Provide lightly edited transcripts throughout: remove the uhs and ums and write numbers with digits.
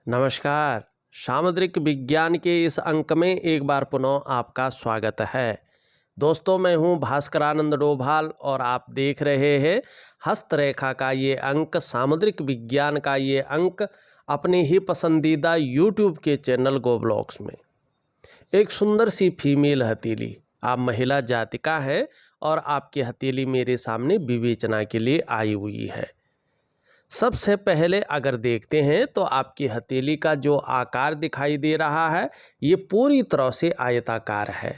नमस्कार। सामुद्रिक विज्ञान के इस अंक में एक बार पुनः आपका स्वागत है। दोस्तों, मैं हूं भास्करानंद डोभाल और आप देख रहे हैं हस्तरेखा का ये अंक, सामुद्रिक विज्ञान का ये अंक अपने ही पसंदीदा यूट्यूब के चैनल गो ब्लॉग्स में। एक सुंदर सी फीमेल हथेली, आप महिला जातिका हैं और आपकी हथेली मेरे सामने विवेचना के लिए आई हुई है। सबसे पहले अगर देखते हैं तो आपकी हथेली का जो आकार दिखाई दे रहा है ये पूरी तरह से आयताकार है।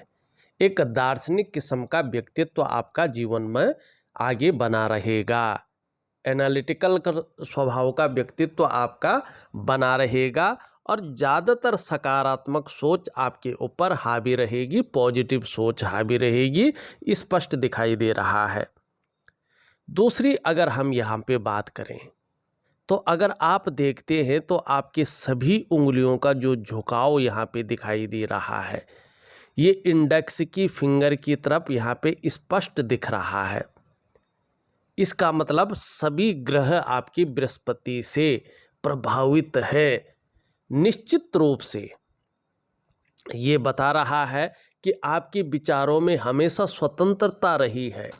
एक दार्शनिक किस्म का व्यक्तित्व आपका जीवन में आगे बना रहेगा। एनालिटिकल स्वभाव का व्यक्तित्व आपका बना रहेगा और ज़्यादातर सकारात्मक सोच आपके ऊपर हावी रहेगी, पॉजिटिव सोच हावी रहेगी, स्पष्ट दिखाई दे रहा है। दूसरी अगर हम यहाँ पे बात करें तो अगर आप देखते हैं तो आपके सभी उंगलियों का जो झुकाव यहाँ पे दिखाई दे रहा है ये इंडेक्स की फिंगर की तरफ यहाँ पे स्पष्ट दिख रहा है। इसका मतलब सभी ग्रह आपकी बृहस्पति से प्रभावित है। निश्चित रूप से ये बता रहा है कि आपके विचारों में हमेशा स्वतंत्रता रही है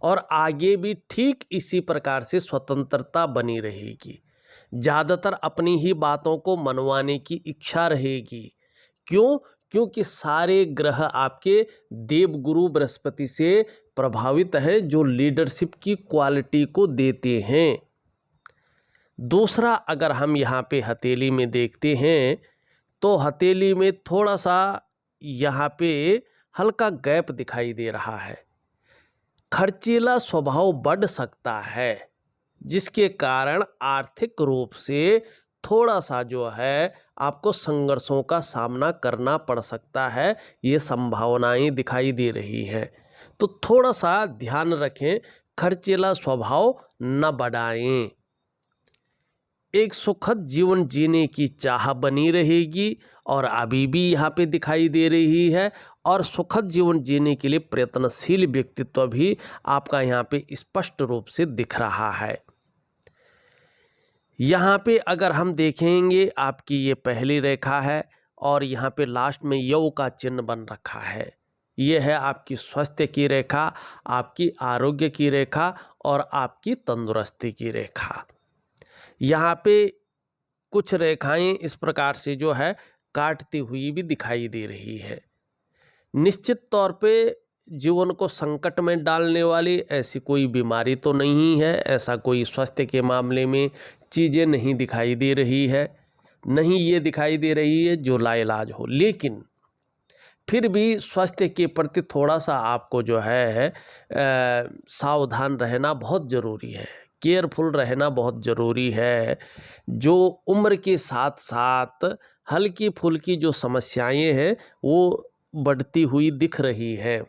और आगे भी ठीक इसी प्रकार से स्वतंत्रता बनी रहेगी। ज़्यादातर अपनी ही बातों को मनवाने की इच्छा रहेगी। क्यों? क्योंकि सारे ग्रह आपके देवगुरु बृहस्पति से प्रभावित है जो लीडरशिप की क्वालिटी को देते हैं। दूसरा अगर हम यहाँ पे हथेली में देखते हैं तो हथेली में थोड़ा सा यहाँ पे हल्का गैप दिखाई दे रहा है। खर्चीला स्वभाव बढ़ सकता है जिसके कारण आर्थिक रूप से थोड़ा सा जो है आपको संघर्षों का सामना करना पड़ सकता है। ये संभावनाएं दिखाई दे रही हैं, तो थोड़ा सा ध्यान रखें, खर्चीला स्वभाव न बढ़ाएं। एक सुखद जीवन जीने की चाह बनी रहेगी और अभी भी यहाँ पे दिखाई दे रही है और सुखद जीवन जीने के लिए प्रयत्नशील व्यक्तित्व भी आपका यहाँ पे स्पष्ट रूप से दिख रहा है। यहाँ पे अगर हम देखेंगे आपकी ये पहली रेखा है और यहाँ पे लास्ट में यौ का चिन्ह बन रखा है। ये है आपकी स्वास्थ्य की रेखा, आपकी आरोग्य की रेखा और आपकी तंदुरुस्ती की रेखा। यहाँ पे कुछ रेखाएं इस प्रकार से जो है काटती हुई भी दिखाई दे रही है। निश्चित तौर पे जीवन को संकट में डालने वाली ऐसी कोई बीमारी तो नहीं है, ऐसा कोई स्वास्थ्य के मामले में चीज़ें नहीं दिखाई दे रही है, नहीं ये दिखाई दे रही है जो लाइलाज हो। लेकिन फिर भी स्वास्थ्य के प्रति थोड़ा सा आपको जो है सावधान रहना बहुत ज़रूरी है, केयरफुल रहना बहुत ज़रूरी है। जो उम्र के साथ साथ हल्की फुल्की जो समस्याएं हैं वो बढ़ती हुई दिख रही है।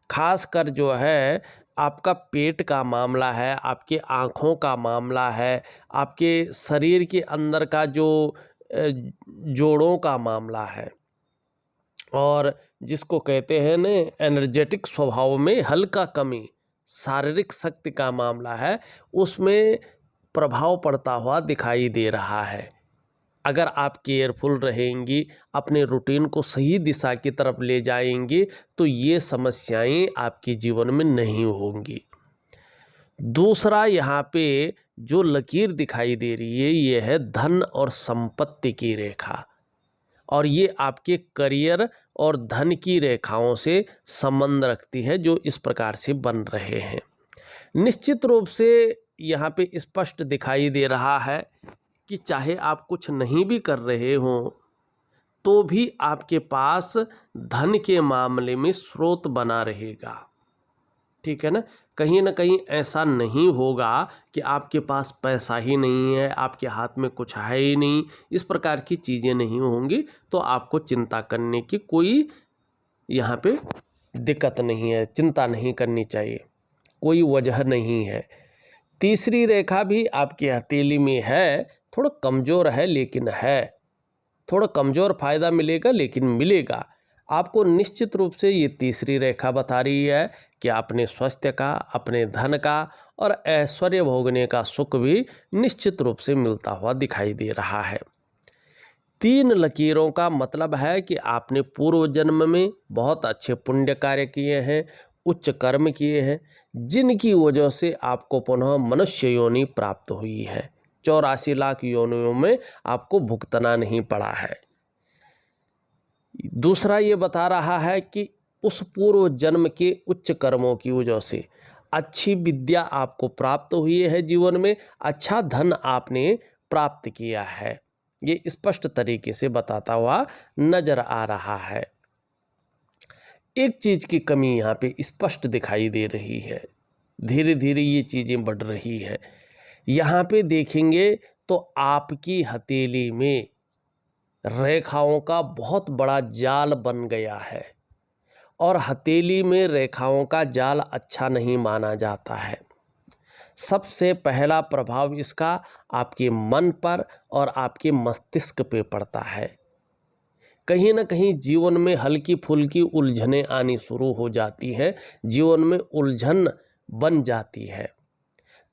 खासकर जो है आपका पेट का मामला है, आपके आँखों का मामला है, आपके शरीर के अंदर का जो जोड़ों का मामला है और जिसको कहते हैं न एनर्जेटिक स्वभाव में हल्का कमी, शारीरिक शक्ति का मामला है, उसमें प्रभाव पड़ता हुआ दिखाई दे रहा है। अगर आप केयरफुल रहेंगी, अपने रूटीन को सही दिशा की तरफ ले जाएंगी तो ये समस्याएं आपके जीवन में नहीं होंगी। दूसरा यहाँ पे जो लकीर दिखाई दे रही है ये है धन और संपत्ति की रेखा और ये आपके करियर और धन की रेखाओं से संबंध रखती है जो इस प्रकार से बन रहे हैं। निश्चित रूप से यहाँ पे स्पष्ट दिखाई दे रहा है कि चाहे आप कुछ नहीं भी कर रहे हों तो भी आपके पास धन के मामले में स्रोत बना रहेगा। ठीक है ना कहीं ऐसा नहीं होगा कि आपके पास पैसा ही नहीं है, आपके हाथ में कुछ है ही नहीं, इस प्रकार की चीज़ें नहीं होंगी तो आपको चिंता करने की कोई यहाँ पे दिक्कत नहीं है, चिंता नहीं करनी चाहिए, कोई वजह नहीं है। तीसरी रेखा भी आपकी हथेली में है, थोड़ा कमज़ोर है लेकिन है, थोड़ा कमज़ोर फ़ायदा मिलेगा लेकिन मिलेगा। आपको निश्चित रूप से ये तीसरी रेखा बता रही है कि अपने स्वास्थ्य का, अपने धन का और ऐश्वर्य भोगने का सुख भी निश्चित रूप से मिलता हुआ दिखाई दे रहा है। 3 लकीरों का मतलब है कि आपने पूर्व जन्म में बहुत अच्छे पुण्य कार्य किए हैं, उच्च कर्म किए हैं, जिनकी वजह से आपको पुनः मनुष्य योनि प्राप्त हुई है। 84 लाख योनियों में आपको भुगतना नहीं पड़ा है। दूसरा ये बता रहा है कि उस पूर्व जन्म के उच्च कर्मों की वजह से अच्छी विद्या आपको प्राप्त हुई है, जीवन में अच्छा धन आपने प्राप्त किया है। ये स्पष्ट तरीके से बताता हुआ नजर आ रहा है। एक चीज की कमी यहाँ पे स्पष्ट दिखाई दे रही है, धीरे धीरे ये चीजें बढ़ रही है। यहाँ पे देखेंगे तो आपकी हथेली में रेखाओं का बहुत बड़ा जाल बन गया है और हथेली में रेखाओं का जाल अच्छा नहीं माना जाता है। सबसे पहला प्रभाव इसका आपके मन पर और आपके मस्तिष्क पे पड़ता है। कहीं ना कहीं जीवन में हल्की फुल्की उलझनें आनी शुरू हो जाती हैं, जीवन में उलझन बन जाती है,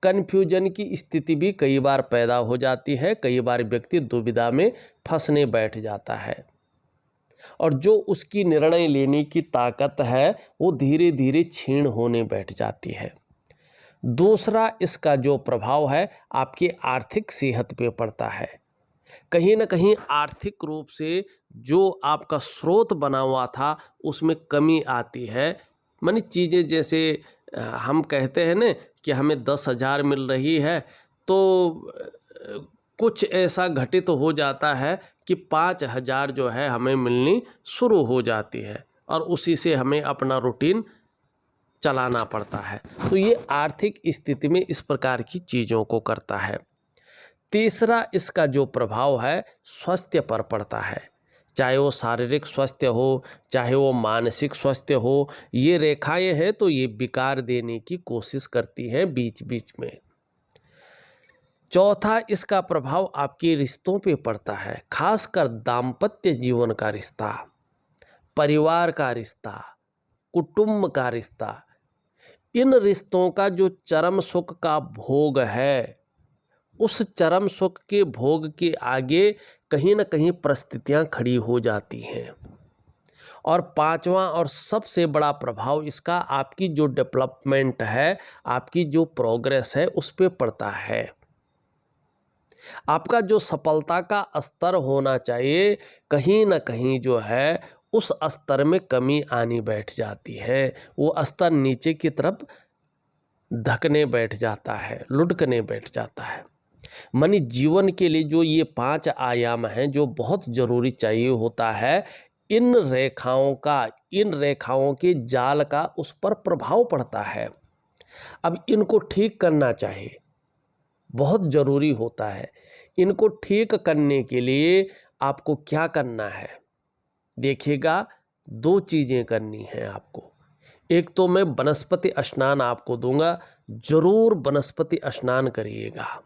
कन्फ्यूजन की स्थिति भी कई बार पैदा हो जाती है। कई बार व्यक्ति दुविधा में फंसने बैठ जाता है और जो उसकी निर्णय लेने की ताकत है वो धीरे धीरे क्षीण होने बैठ जाती है। दूसरा इसका जो प्रभाव है आपकी आर्थिक सेहत पे पड़ता है। कहीं ना कहीं आर्थिक रूप से जो आपका स्रोत बना हुआ था उसमें कमी आती है। मानी चीज़ें जैसे हम कहते हैं न कि हमें 10,000 मिल रही है तो कुछ ऐसा घटित हो जाता है कि 5,000 जो है हमें मिलनी शुरू हो जाती है और उसी से हमें अपना रूटीन चलाना पड़ता है। तो ये आर्थिक स्थिति में इस प्रकार की चीज़ों को करता है। तीसरा इसका जो प्रभाव है स्वास्थ्य पर पड़ता है, चाहे वो शारीरिक स्वास्थ्य हो, चाहे वो मानसिक स्वास्थ्य हो। ये रेखाएं हैं तो ये विकार देने की कोशिश करती हैं बीच बीच में। चौथा इसका प्रभाव आपके रिश्तों पे पड़ता है, खासकर दाम्पत्य जीवन का रिश्ता, परिवार का रिश्ता, कुटुंब का रिश्ता। इन रिश्तों का जो चरम सुख का भोग है, उस चरम सुख के भोग के आगे कहीं ना कहीं परिस्थितियां खड़ी हो जाती हैं। और पांचवा और सबसे बड़ा प्रभाव इसका आपकी जो डेवलपमेंट है, आपकी जो प्रोग्रेस है उस पे पड़ता है। आपका जो सफलता का स्तर होना चाहिए कहीं ना कहीं जो है उस स्तर में कमी आनी बैठ जाती है। वो स्तर नीचे की तरफ धकने बैठ जाता है, लुढ़कने बैठ जाता है। मानी जीवन के लिए जो ये 5 आयाम हैं जो बहुत जरूरी चाहिए होता है, इन रेखाओं के जाल का उस पर प्रभाव पड़ता है। अब इनको ठीक करना चाहिए, बहुत जरूरी होता है। इनको ठीक करने के लिए आपको क्या करना है, देखिएगा 2 चीजें करनी है आपको। एक तो मैं वनस्पति स्नान आपको दूंगा, जरूर वनस्पति स्नान करिएगा,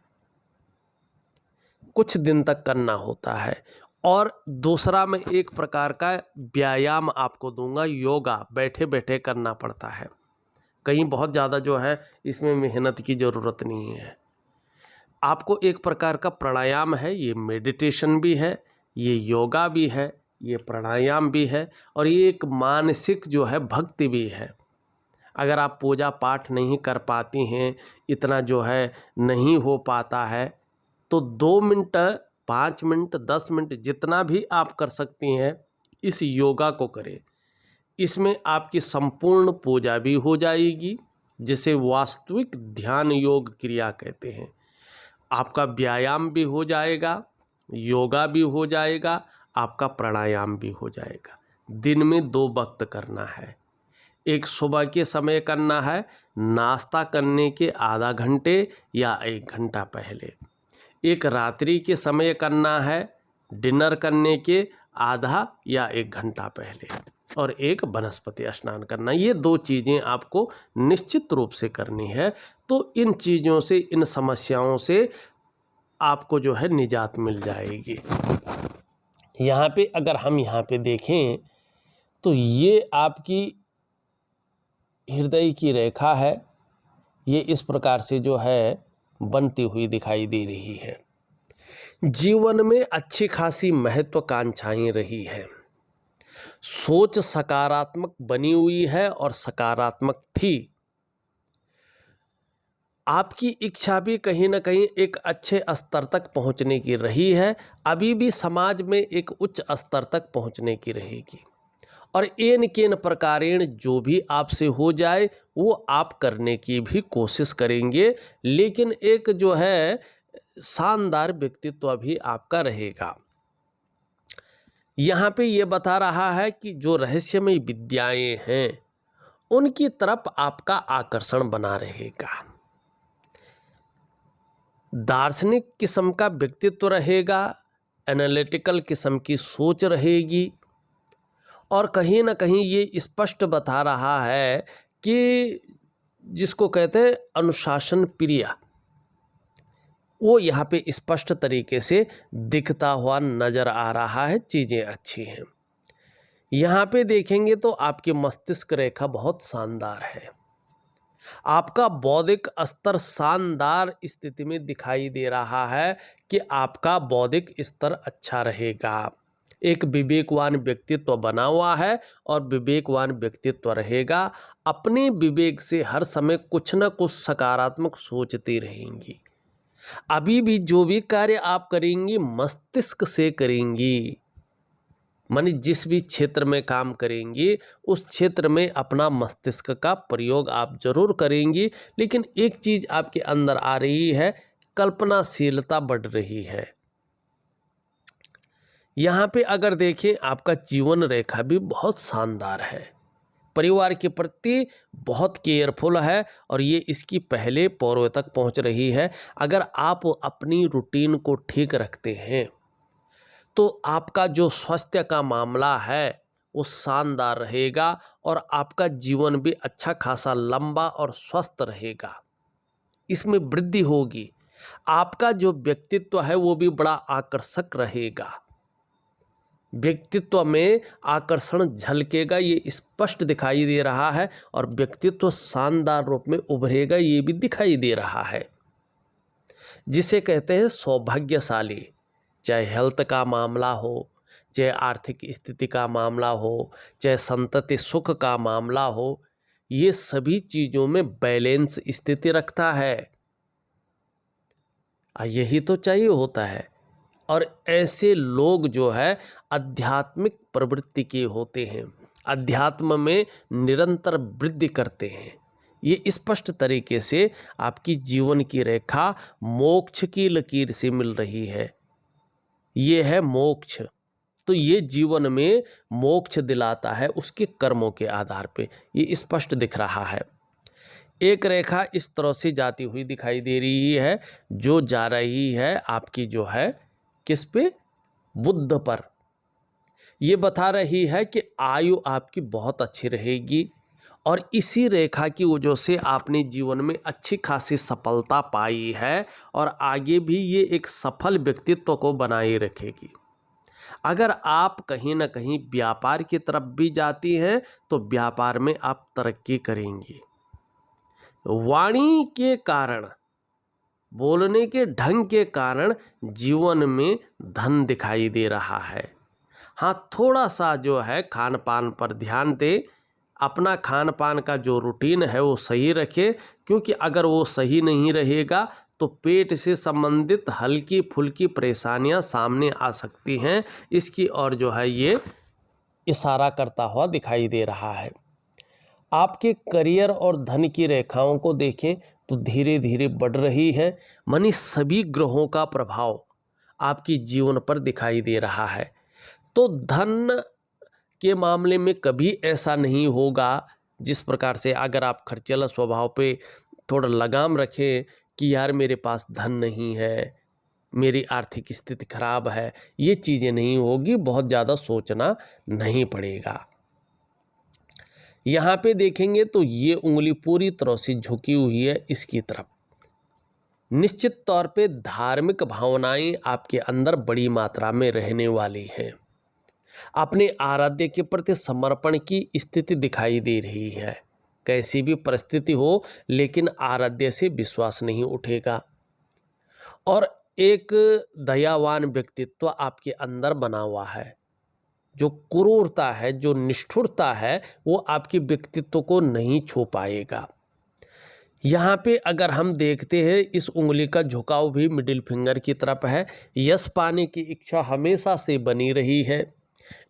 कुछ दिन तक करना होता है। और दूसरा मैं एक प्रकार का व्यायाम आपको दूंगा, योगा बैठे बैठे करना पड़ता है, कहीं बहुत ज़्यादा जो है इसमें मेहनत की ज़रूरत नहीं है। आपको एक प्रकार का प्राणायाम है, ये मेडिटेशन भी है, ये योगा भी है, ये प्राणायाम भी है और ये एक मानसिक जो है भक्ति भी है। अगर आप पूजा पाठ नहीं कर पाती हैं, इतना जो है नहीं हो पाता है, तो 2 मिनट, 5 मिनट, 10 मिनट जितना भी आप कर सकती हैं इस योगा को करें। इसमें आपकी संपूर्ण पूजा भी हो जाएगी, जिसे वास्तविक ध्यान योग क्रिया कहते हैं। आपका व्यायाम भी हो जाएगा, योगा भी हो जाएगा, आपका प्राणायाम भी हो जाएगा। दिन में 2 वक्त करना है, एक सुबह के समय करना है नाश्ता करने के आधा घंटे या 1 घंटा पहले, एक रात्रि के समय करना है डिनर करने के आधा या 1 घंटा पहले, और एक वनस्पति स्नान करना। ये 2 चीज़ें आपको निश्चित रूप से करनी है। तो इन चीज़ों से, इन समस्याओं से आपको जो है निजात मिल जाएगी। यहाँ पे अगर हम यहाँ पे देखें तो ये आपकी हृदय की रेखा है, ये इस प्रकार से जो है बनती हुई दिखाई दे रही है। जीवन में अच्छी खासी महत्वाकांक्षाएं रही है, सोच सकारात्मक बनी हुई है और सकारात्मक थी। आपकी इच्छा भी कहीं ना कहीं एक अच्छे स्तर तक पहुंचने की रही है, अभी भी समाज में एक उच्च स्तर तक पहुंचने की रहेगी। और एन केन प्रकारेण जो भी आपसे हो जाए वो आप करने की भी कोशिश करेंगे, लेकिन एक जो है शानदार व्यक्तित्व भी आपका रहेगा। यहाँ पे ये बता रहा है कि जो रहस्यमय विद्याएं हैं उनकी तरफ आपका आकर्षण बना रहेगा। दार्शनिक किस्म का व्यक्तित्व रहेगा, एनालिटिकल किस्म की सोच रहेगी, और कहीं ना कहीं ये स्पष्ट बता रहा है कि जिसको कहते हैं अनुशासन प्रिय, वो यहाँ पे स्पष्ट तरीके से दिखता हुआ नजर आ रहा है। चीज़ें अच्छी हैं। यहाँ पे देखेंगे तो आपकी मस्तिष्क रेखा बहुत शानदार है, आपका बौद्धिक स्तर शानदार स्थिति में दिखाई दे रहा है कि आपका बौद्धिक स्तर अच्छा रहेगा। एक विवेकवान व्यक्तित्व बना हुआ है और विवेकवान व्यक्तित्व रहेगा। अपने विवेक से हर समय कुछ न कुछ सकारात्मक सोचती रहेंगी। अभी भी जो भी कार्य आप करेंगी मस्तिष्क से करेंगी, मानी जिस भी क्षेत्र में काम करेंगी उस क्षेत्र में अपना मस्तिष्क का प्रयोग आप जरूर करेंगी। लेकिन एक चीज आपके अंदर आ रही है, कल्पनाशीलता बढ़ रही है। यहाँ पे अगर देखें आपका जीवन रेखा भी बहुत शानदार है, परिवार के प्रति बहुत केयरफुल है और ये इसकी पहले पौरों तक पहुँच रही है। अगर आप अपनी रूटीन को ठीक रखते हैं तो आपका जो स्वास्थ्य का मामला है वो शानदार रहेगा और आपका जीवन भी अच्छा खासा लंबा और स्वस्थ रहेगा, इसमें वृद्धि होगी। आपका जो व्यक्तित्व है वो भी बड़ा आकर्षक रहेगा, व्यक्तित्व में आकर्षण झलकेगा, ये स्पष्ट दिखाई दे रहा है। और व्यक्तित्व शानदार रूप में उभरेगा, ये भी दिखाई दे रहा है। जिसे कहते हैं सौभाग्यशाली, चाहे हेल्थ का मामला हो, चाहे आर्थिक स्थिति का मामला हो, चाहे संतति सुख का मामला हो, ये सभी चीज़ों में बैलेंस स्थिति रखता है। यही तो चाहिए होता है। और ऐसे लोग जो है आध्यात्मिक प्रवृत्ति के होते हैं, अध्यात्म में निरंतर वृद्धि करते हैं। ये स्पष्ट तरीके से आपकी जीवन की रेखा मोक्ष की लकीर से मिल रही है। ये है मोक्ष, तो ये जीवन में मोक्ष दिलाता है उसके कर्मों के आधार पे, ये स्पष्ट दिख रहा है। एक रेखा इस तरह से जाती हुई दिखाई दे रही है जो जा रही है आपकी जो है किस पे, बुध पर। ये बता रही है कि आयु आपकी बहुत अच्छी रहेगी और इसी रेखा की वजह से आपने जीवन में अच्छी खासी सफलता पाई है और आगे भी ये एक सफल व्यक्तित्व को बनाए रखेगी। अगर आप कहीं ना कहीं व्यापार की तरफ भी जाती हैं तो व्यापार में आप तरक्की करेंगी। वाणी के कारण, बोलने के ढंग के कारण जीवन में धन दिखाई दे रहा है। हाँ, थोड़ा सा जो है खान पान पर ध्यान दें, अपना खान पान का जो रूटीन है वो सही रखें, क्योंकि अगर वो सही नहीं रहेगा तो पेट से संबंधित हल्की फुल्की परेशानियां सामने आ सकती हैं। इसकी ओर जो है ये इशारा करता हुआ दिखाई दे रहा है। आपके करियर और धन की रेखाओं को देखें तो धीरे धीरे बढ़ रही है, मानी सभी ग्रहों का प्रभाव आपकी जीवन पर दिखाई दे रहा है। तो धन के मामले में कभी ऐसा नहीं होगा जिस प्रकार से अगर आप खर्चीला स्वभाव पे थोड़ा लगाम रखें कि यार मेरे पास धन नहीं है, मेरी आर्थिक स्थिति खराब है, ये चीज़ें नहीं होगी, बहुत ज़्यादा सोचना नहीं पड़ेगा। यहाँ पे देखेंगे तो ये उंगली पूरी तरह से झुकी हुई है इसकी तरफ। निश्चित तौर पे धार्मिक भावनाएं आपके अंदर बड़ी मात्रा में रहने वाली हैं। अपने आराध्य के प्रति समर्पण की स्थिति दिखाई दे रही है। कैसी भी परिस्थिति हो, लेकिन आराध्य से विश्वास नहीं उठेगा। और एक दयावान व्यक्तित्व आपके अंदर बना हुआ है। जो क्रूरता है, जो निष्ठुरता है, वो आपके व्यक्तित्व को नहीं छू पाएगा। यहाँ पे अगर हम देखते हैं, इस उंगली का झुकाव भी मिडिल फिंगर की तरफ है। यश पाने की इच्छा हमेशा से बनी रही है,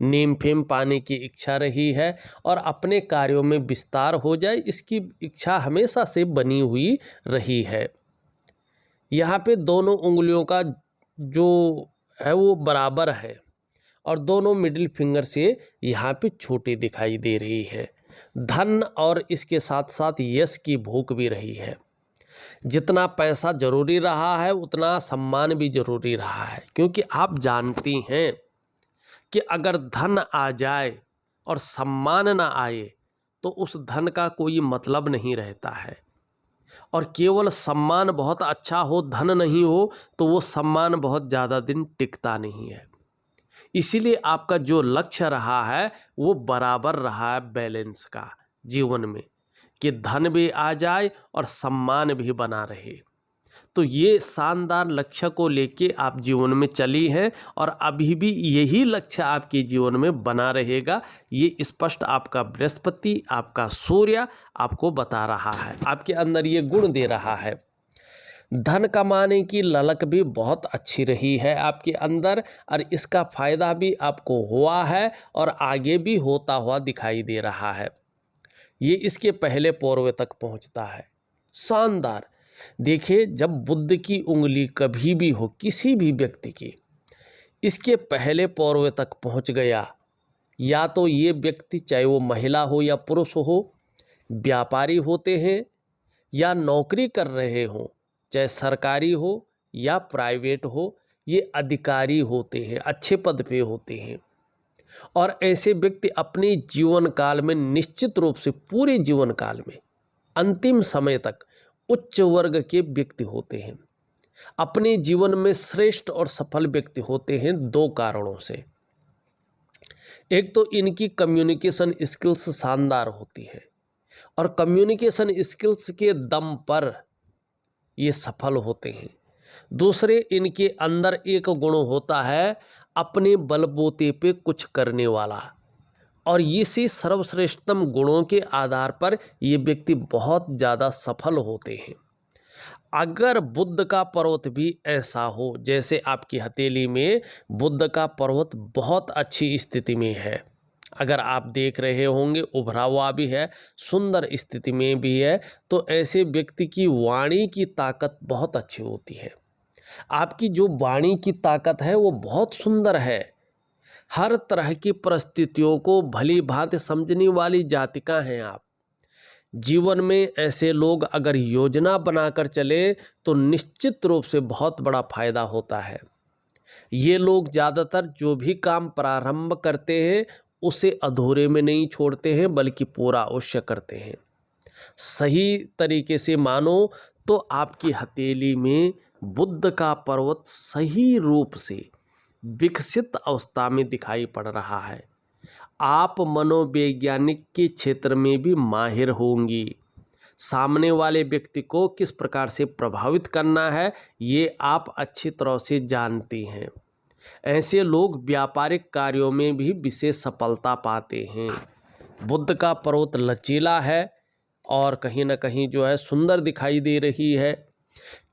नेम फेम पाने की इच्छा रही है, और अपने कार्यों में विस्तार हो जाए, इसकी इच्छा हमेशा से बनी हुई रही है। यहाँ पे दोनों उंगलियों का जो है वो बराबर है, और दोनों मिडिल फिंगर से यहाँ पे छोटे दिखाई दे रही है। धन और इसके साथ साथ यश की भूख भी रही है। जितना पैसा जरूरी रहा है, उतना सम्मान भी जरूरी रहा है, क्योंकि आप जानती हैं कि अगर धन आ जाए और सम्मान ना आए तो उस धन का कोई मतलब नहीं रहता है। और केवल सम्मान बहुत अच्छा हो, धन नहीं हो, तो वो सम्मान बहुत ज़्यादा दिन टिकता नहीं है। इसीलिए आपका जो लक्ष्य रहा है वो बराबर रहा है बैलेंस का जीवन में, कि धन भी आ जाए और सम्मान भी बना रहे। तो ये शानदार लक्ष्य को लेके आप जीवन में चली हैं, और अभी भी यही लक्ष्य आपके जीवन में बना रहेगा। ये स्पष्ट आपका बृहस्पति, आपका सूर्य आपको बता रहा है, आपके अंदर ये गुण दे रहा है। धन कमाने की ललक भी बहुत अच्छी रही है आपके अंदर, और इसका फायदा भी आपको हुआ है और आगे भी होता हुआ दिखाई दे रहा है। ये इसके पहले पौरवे तक पहुंचता है। शानदार। देखिए, जब बुध की उंगली कभी भी हो किसी भी व्यक्ति की, इसके पहले पौरवे तक पहुंच गया, या तो ये व्यक्ति, चाहे वो महिला हो या पुरुष हो, व्यापारी होते हैं या नौकरी कर रहे हों, चाहे सरकारी हो या प्राइवेट हो, ये अधिकारी होते हैं, अच्छे पद पे होते हैं। और ऐसे व्यक्ति अपने जीवन काल में निश्चित रूप से, पूरे जीवन काल में अंतिम समय तक उच्च वर्ग के व्यक्ति होते हैं। अपने जीवन में श्रेष्ठ और सफल व्यक्ति होते हैं दो कारणों से। एक तो इनकी कम्युनिकेशन स्किल्स शानदार होती है, और कम्युनिकेशन स्किल्स के दम पर ये सफल होते हैं। दूसरे, इनके अंदर एक गुण होता है अपने बलबूते पे कुछ करने वाला, और इसी सर्वश्रेष्ठतम गुणों के आधार पर ये व्यक्ति बहुत ज़्यादा सफल होते हैं। अगर बुध का पर्वत भी ऐसा हो, जैसे आपकी हथेली में बुध का पर्वत बहुत अच्छी स्थिति में है, अगर आप देख रहे होंगे उभरा हुआ भी है, सुंदर स्थिति में भी है, तो ऐसे व्यक्ति की वाणी की ताकत बहुत अच्छी होती है। आपकी जो वाणी की ताकत है वो बहुत सुंदर है। हर तरह की परिस्थितियों को भली भांति समझने वाली जातिका हैं आप। जीवन में ऐसे लोग अगर योजना बनाकर चले तो निश्चित रूप से बहुत बड़ा फायदा होता है। ये लोग ज़्यादातर जो भी काम प्रारंभ करते हैं उसे अधूरे में नहीं छोड़ते हैं, बल्कि पूरा अवश्य करते हैं। सही तरीके से मानो तो आपकी हथेली में बुध का पर्वत सही रूप से विकसित अवस्था में दिखाई पड़ रहा है। आप मनोवैज्ञानिक के क्षेत्र में भी माहिर होंगी। सामने वाले व्यक्ति को किस प्रकार से प्रभावित करना है ये आप अच्छी तरह से जानती हैं। ऐसे लोग व्यापारिक कार्यों में भी विशेष सफलता पाते हैं। बुध का पर्वत लचीला है और कहीं ना कहीं जो है सुंदर दिखाई दे रही है।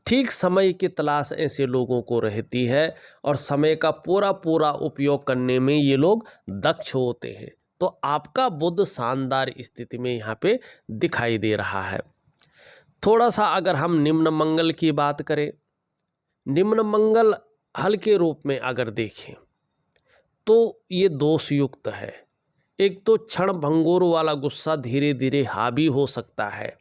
ठीक समय की तलाश ऐसे लोगों को रहती है, और समय का पूरा पूरा उपयोग करने में ये लोग दक्ष होते हैं। तो आपका बुध शानदार स्थिति में यहाँ पे दिखाई दे रहा है। थोड़ा सा अगर हम निम्न मंगल की बात करें, निम्न मंगल हल्के रूप में अगर देखें तो ये दोष युक्त है। एक तो क्षण भंगुर वाला गुस्सा धीरे धीरे हावी हो सकता है,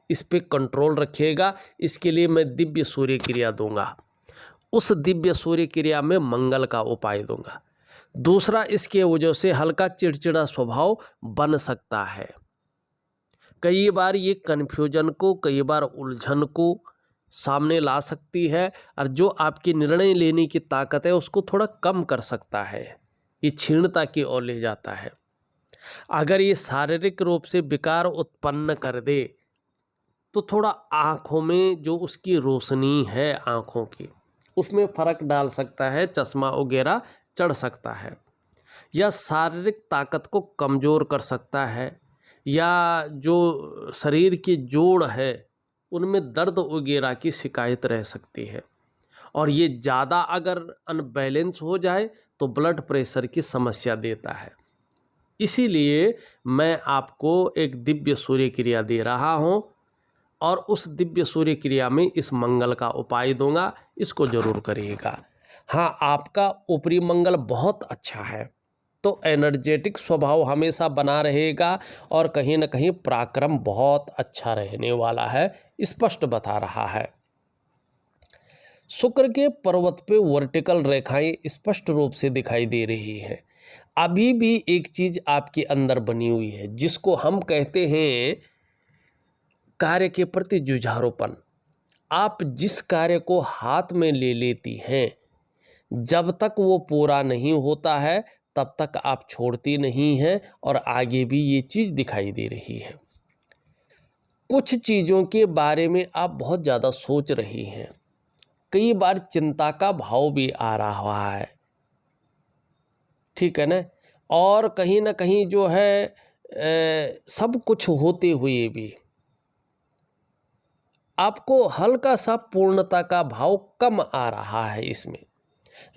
इस पे कंट्रोल रखिएगा। इसके लिए मैं दिव्य सूर्य क्रिया दूंगा, उस दिव्य सूर्य क्रिया में मंगल का उपाय दूंगा। दूसरा, इसके वजह से हल्का चिड़चिड़ा स्वभाव बन सकता है। कई बार ये कन्फ्यूजन को, कई बार उलझन को सामने ला सकती है, और जो आपकी निर्णय लेने की ताकत है उसको थोड़ा कम कर सकता है। ये क्षीणता की ओर ले जाता है। अगर ये शारीरिक रूप से विकार उत्पन्न कर दे तो थोड़ा आँखों में जो उसकी रोशनी है आँखों की, उसमें फ़र्क डाल सकता है, चश्मा वगैरह चढ़ सकता है, या शारीरिक ताकत को कमज़ोर कर सकता है, या जो शरीर की जोड़ है उनमें दर्द वगैरह की शिकायत रह सकती है। और ये ज़्यादा अगर अनबैलेंस हो जाए तो ब्लड प्रेशर की समस्या देता है। इसीलिए मैं आपको एक दिव्य सूर्य क्रिया दे रहा हूँ और उस दिव्य सूर्य क्रिया में इस मंगल का उपाय दूंगा, इसको जरूर करिएगा। हाँ, आपका ऊपरी मंगल बहुत अच्छा है तो एनर्जेटिक स्वभाव हमेशा बना रहेगा और कहीं न कहीं पराक्रम बहुत अच्छा रहने वाला है, स्पष्ट बता रहा है। शुक्र के पर्वत पे वर्टिकल रेखाएं स्पष्ट रूप से दिखाई दे रही है। अभी भी एक चीज आपके अंदर बनी हुई है जिसको हम कहते हैं कार्य के प्रति जुझारूपन। आप जिस कार्य को हाथ में ले लेती हैं, जब तक वो पूरा नहीं होता है तब तक आप छोड़ती नहीं हैं और आगे भी ये चीज़ दिखाई दे रही है। कुछ चीज़ों के बारे में आप बहुत ज़्यादा सोच रही हैं, कई बार चिंता का भाव भी आ रहा है, ठीक है ना। और कहीं ना कहीं जो है सब कुछ होते हुए भी आपको हल्का सा पूर्णता का भाव कम आ रहा है। इसमें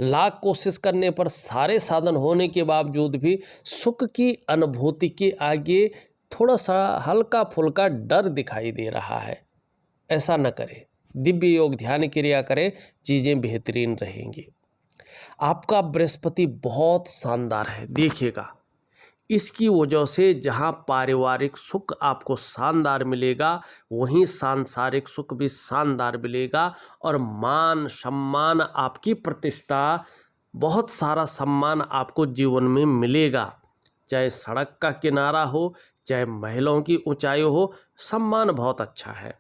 लाख कोशिश करने पर, सारे साधन होने के बावजूद भी सुख की अनुभूति के आगे थोड़ा सा हल्का फुल्का डर दिखाई दे रहा है। ऐसा न करें, दिव्य योग ध्यान क्रिया करें, चीज़ें बेहतरीन रहेंगी। आपका बृहस्पति बहुत शानदार है, देखिएगा। इसकी वजह से जहाँ पारिवारिक सुख आपको शानदार मिलेगा, वहीं सांसारिक सुख भी शानदार मिलेगा और मान सम्मान, आपकी प्रतिष्ठा, बहुत सारा सम्मान आपको जीवन में मिलेगा। चाहे सड़क का किनारा हो, चाहे महलों की ऊंचाई हो, सम्मान बहुत अच्छा है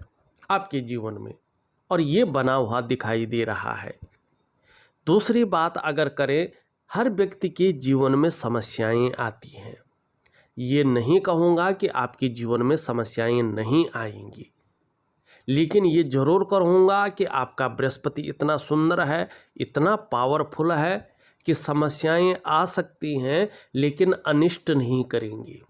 आपके जीवन में और ये बना हुआ दिखाई दे रहा है। दूसरी बात अगर करें, हर व्यक्ति के जीवन में समस्याएं आती हैं। ये नहीं कहूँगा कि आपके जीवन में समस्याएं नहीं आएंगी, लेकिन ये जरूर कहूँगा कि आपका बृहस्पति इतना सुंदर है, इतना पावरफुल है कि समस्याएं आ सकती हैं लेकिन अनिष्ट नहीं करेंगी।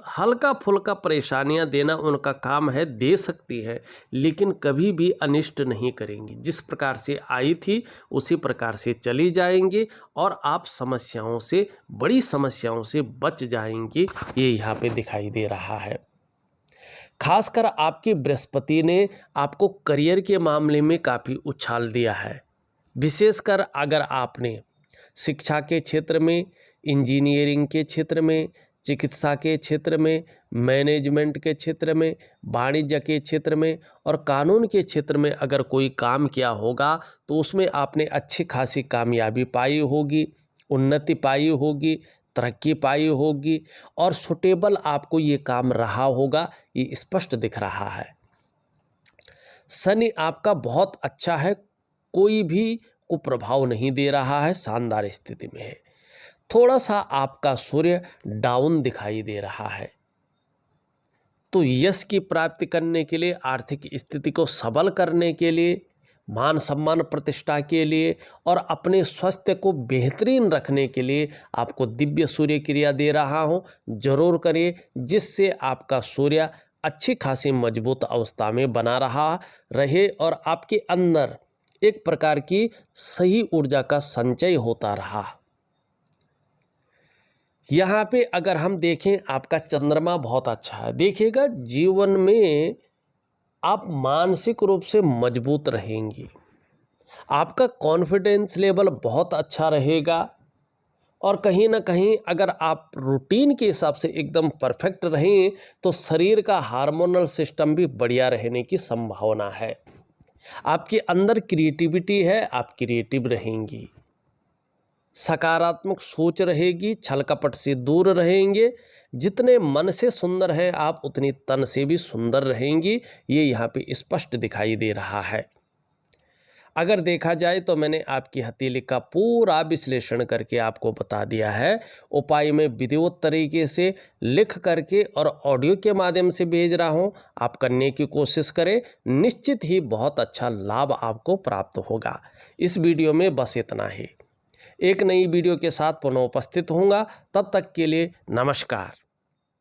हल्का फुल्का परेशानियां देना उनका काम है, दे सकती है, लेकिन कभी भी अनिष्ट नहीं करेंगी। जिस प्रकार से आई थी उसी प्रकार से चली जाएंगी और आप समस्याओं से, बड़ी समस्याओं से बच जाएंगी। ये यहाँ पे दिखाई दे रहा है। खासकर आपकी बृहस्पति ने आपको करियर के मामले में काफ़ी उछाल दिया है। विशेषकर अगर आपने शिक्षा के क्षेत्र में, इंजीनियरिंग के क्षेत्र में, चिकित्सा के क्षेत्र में, मैनेजमेंट के क्षेत्र में, वाणिज्य के क्षेत्र में और कानून के क्षेत्र में अगर कोई काम किया होगा तो उसमें आपने अच्छी खासी कामयाबी पाई होगी, उन्नति पाई होगी, तरक्की पाई होगी और सुटेबल आपको ये काम रहा होगा, ये स्पष्ट दिख रहा है। शनि आपका बहुत अच्छा है, कोई भी को प्रभाव नहीं दे रहा है, शानदार स्थिति में है। थोड़ा सा आपका सूर्य डाउन दिखाई दे रहा है, तो यश की प्राप्ति करने के लिए, आर्थिक स्थिति को सबल करने के लिए, मान सम्मान प्रतिष्ठा के लिए और अपने स्वास्थ्य को बेहतरीन रखने के लिए आपको दिव्य सूर्य क्रिया दे रहा हूँ, जरूर करिए, जिससे आपका सूर्य अच्छी खासी मजबूत अवस्था में बना रहे और आपके अंदर एक प्रकार की सही ऊर्जा का संचय होता रहा। यहाँ पे अगर हम देखें, आपका चंद्रमा बहुत अच्छा है। देखिएगा, जीवन में आप मानसिक रूप से मजबूत रहेंगी, आपका कॉन्फिडेंस लेवल बहुत अच्छा रहेगा और कहीं ना कहीं अगर आप रूटीन के हिसाब से एकदम परफेक्ट रहें तो शरीर का हार्मोनल सिस्टम भी बढ़िया रहने की संभावना है। आपके अंदर क्रिएटिविटी है, आप क्रिएटिव रहेंगी, सकारात्मक सोच रहेगी, छल कपट से दूर रहेंगे। जितने मन से सुंदर हैं आप, उतनी तन से भी सुंदर रहेंगी। ये यहाँ पे स्पष्ट दिखाई दे रहा है। अगर देखा जाए तो मैंने आपकी हथेली का पूरा विश्लेषण करके आपको बता दिया है। उपाय में विधिवत तरीके से लिख करके और ऑडियो के माध्यम से भेज रहा हूँ, आप करने की कोशिश करें, निश्चित ही बहुत अच्छा लाभ आपको प्राप्त होगा। इस वीडियो में बस इतना ही। एक नई वीडियो के साथ पुनः उपस्थित होऊंगा, तब तक के लिए नमस्कार।